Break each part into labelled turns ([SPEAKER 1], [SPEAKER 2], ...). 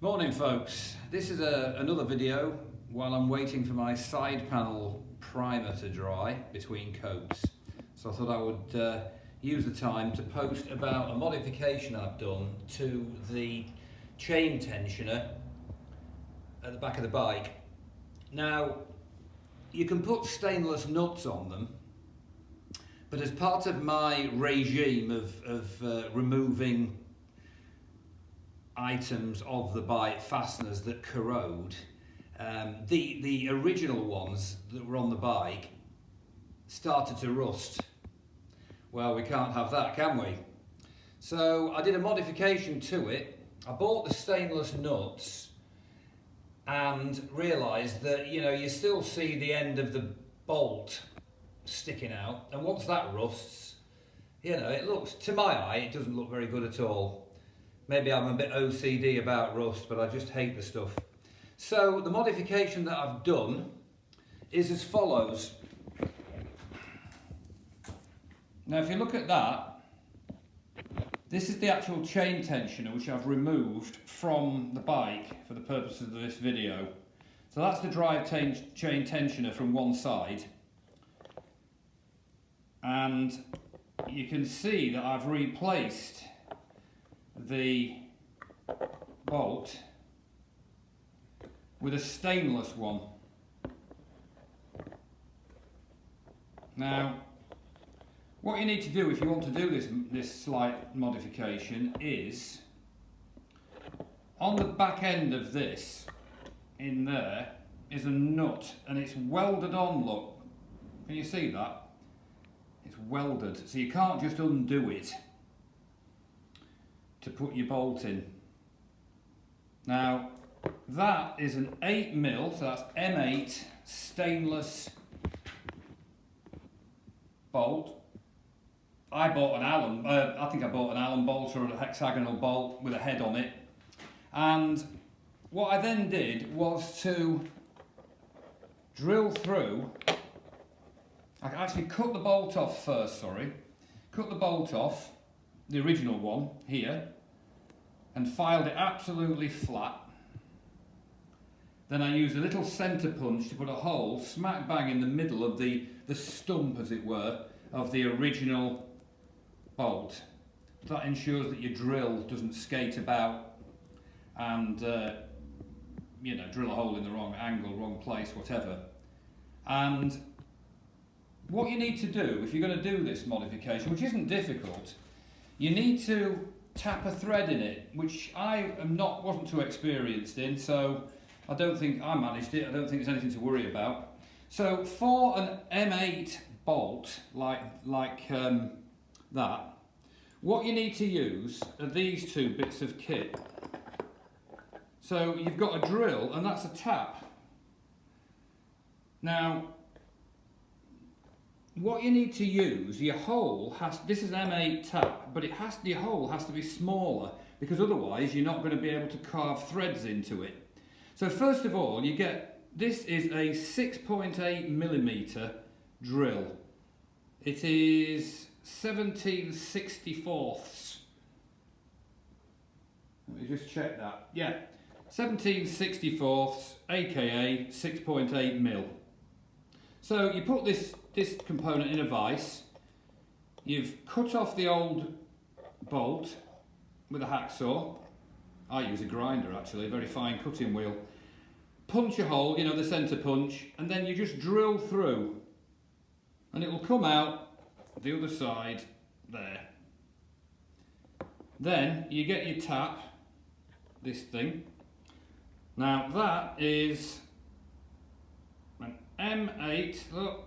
[SPEAKER 1] Morning folks, this is another video while I'm waiting for my side panel primer to dry between coats. So I thought I would use the time to post about a modification I've done to the chain tensioner at the back of the bike. Now, you can put stainless nuts on them, but as part of my regime of removing items of the bike, fasteners that corrode, the original ones that were on the bike started to rust. Well, we can't have that, can we? So I did a modification to it. I bought the stainless nuts and realised that, you know, you still see the end of the bolt sticking out, and once that rusts, you know, it looks, to my eye, it doesn't look very good at all. Maybe I'm a bit OCD about rust, but I just hate the stuff. So the modification that I've done is as follows. Now if you look at that, this is the actual chain tensioner which I've removed from the bike for the purposes of this video. So that's the drive chain tensioner from one side. And you can see that I've replaced the bolt with a stainless one. Now, what you need to do if you want to do this slight modification is, on the back end of this, in there, is a nut, and it's welded on, look. Can you see that? It's welded, so you can't just undo it to put your bolt in. Now that is an 8mm, so that's M8 stainless bolt. I bought an Allen, I think I bought an Allen bolt or a hexagonal bolt with a head on it. And what I then did was to drill through. I actually cut the bolt off first, cut the bolt off, the original one here, and filed it absolutely flat. Then I used a little centre punch to put a hole smack bang in the middle of the stump, as it were, of the original bolt. That ensures that your drill doesn't skate about and you know, drill a hole in the wrong angle, wrong place, whatever. And what you need to do if you're going to do this modification, which isn't difficult, you need to tap a thread in it, which I wasn't too experienced in, so I don't think I managed it. I don't think there's anything to worry about. So for an M8 bolt like that, what you need to use are these two bits of kit. So you've got a drill, and that's a tap. Now, what you need to use, your hole has, this is an M8 tap, but your hole has to be smaller, because otherwise you're not going to be able to carve threads into it. So first of all, you get, this is a 6.8mm drill. It is 17/64ths. Let me just check that. Yeah, 17/64ths, aka 6.8mm. So you put this component in a vise, you've cut off the old bolt with a hacksaw. I use a grinder actually, a very fine cutting wheel. Punch a hole, you know, the centre punch, and then you just drill through, and it will come out the other side there. Then you get your tap, this thing. Now that is an M8, look,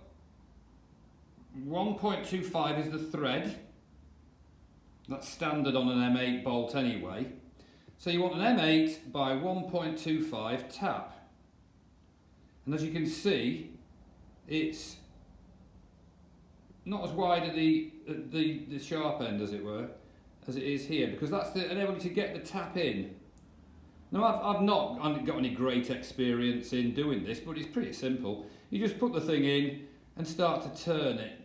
[SPEAKER 1] 1.25 is the thread. That's standard on an M8 bolt anyway. So you want an M8 by 1.25 tap. And as you can see, it's not as wide at the sharp end, as it were, as it is here, because that's the ability to get the tap in. Now I've not got any great experience in doing this, but it's pretty simple. You just put the thing in and start to turn it.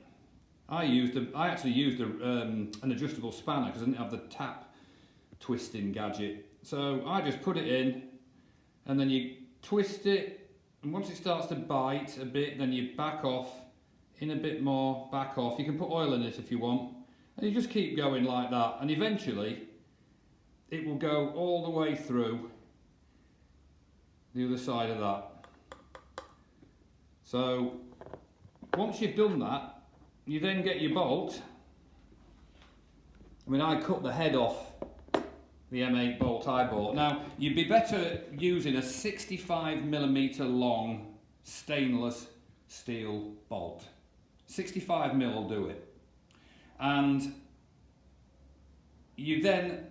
[SPEAKER 1] I actually used an adjustable spanner because I didn't have the tap twisting gadget. So I just put it in and then you twist it, and once it starts to bite a bit, then you back off, in a bit more, back off. You can put oil in it if you want, and you just keep going like that, and eventually it will go all the way through the other side of that. So once you've done that, you then get your bolt. I mean, I cut the head off the M8 bolt I bought. Now, you'd be better using a 65mm long stainless steel bolt. 65mm will do it. And you then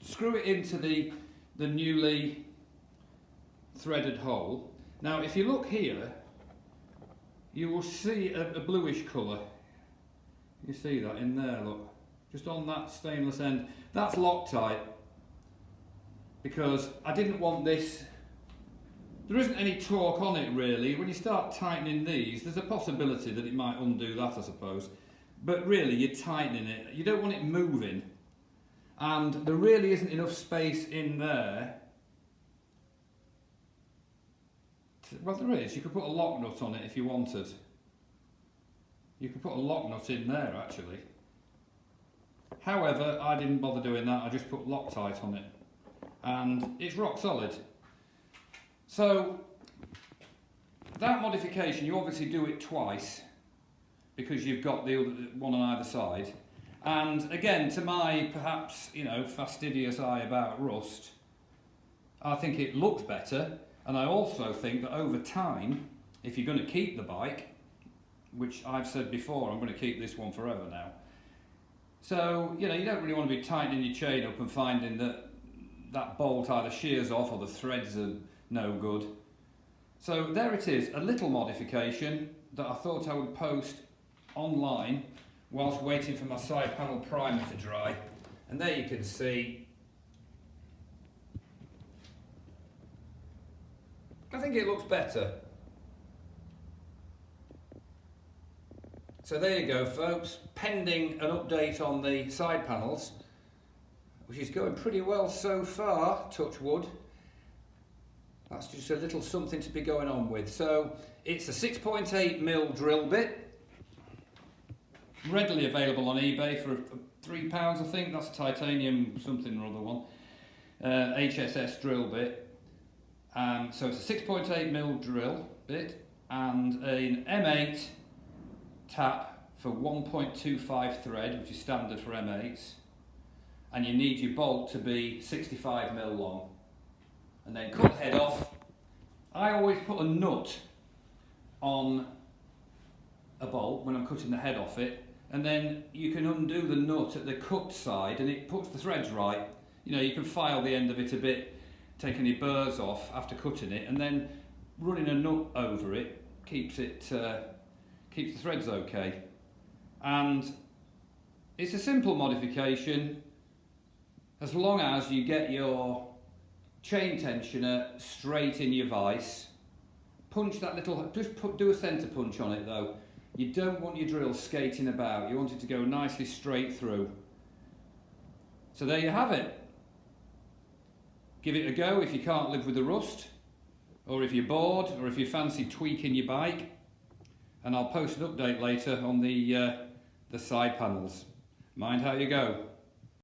[SPEAKER 1] screw it into the newly threaded hole. Now, if you look here, you will see a bluish colour. You see that in there, look. Just on that stainless end. That's Loctite, because I didn't want this. There isn't any torque on it really. When you start tightening these, there's a possibility that it might undo that, I suppose. But really, you're tightening it. You don't want it moving. And there really isn't enough space in there. Well, there is. You could put a lock nut on it if you wanted. You could put a lock nut in there, actually. However, I didn't bother doing that. I just put Loctite on it. And it's rock solid. So, that modification, you obviously do it twice, because you've got the other one on either side. And again, to my perhaps, fastidious eye about rust, I think it looks better. And I also think that over time, if you're going to keep the bike, which I've said before, I'm going to keep this one forever now. So, you don't really want to be tightening your chain up and finding that that bolt either shears off or the threads are no good. So there it is, a little modification that I thought I would post online whilst waiting for my side panel primer to dry. And there you can see, I think it looks better. So there you go, folks, pending an update on the side panels, which is going pretty well so far, touch wood. That's just a little something to be going on with. So it's a 6.8mm drill bit, readily available on eBay for £3, I think. That's a titanium something or other one, HSS drill bit. So it's a 6.8mm drill bit and an M8 tap for 1.25 thread, which is standard for M8s, and you need your bolt to be 65mm long. And then cut the head off. I always put a nut on a bolt when I'm cutting the head off it, and then you can undo the nut at the cut side and it puts the threads right. You can file the end of it a bit, take any burrs off after cutting it, and then running a nut over it keeps the threads okay. And it's a simple modification as long as you get your chain tensioner straight in your vise. Punch that little, do a centre punch on it though. You don't want your drill skating about, you want it to go nicely straight through. So there you have it. Give it a go if you can't live with the rust, or if you're bored, or if you fancy tweaking your bike. And I'll post an update later on the side panels. Mind how you go.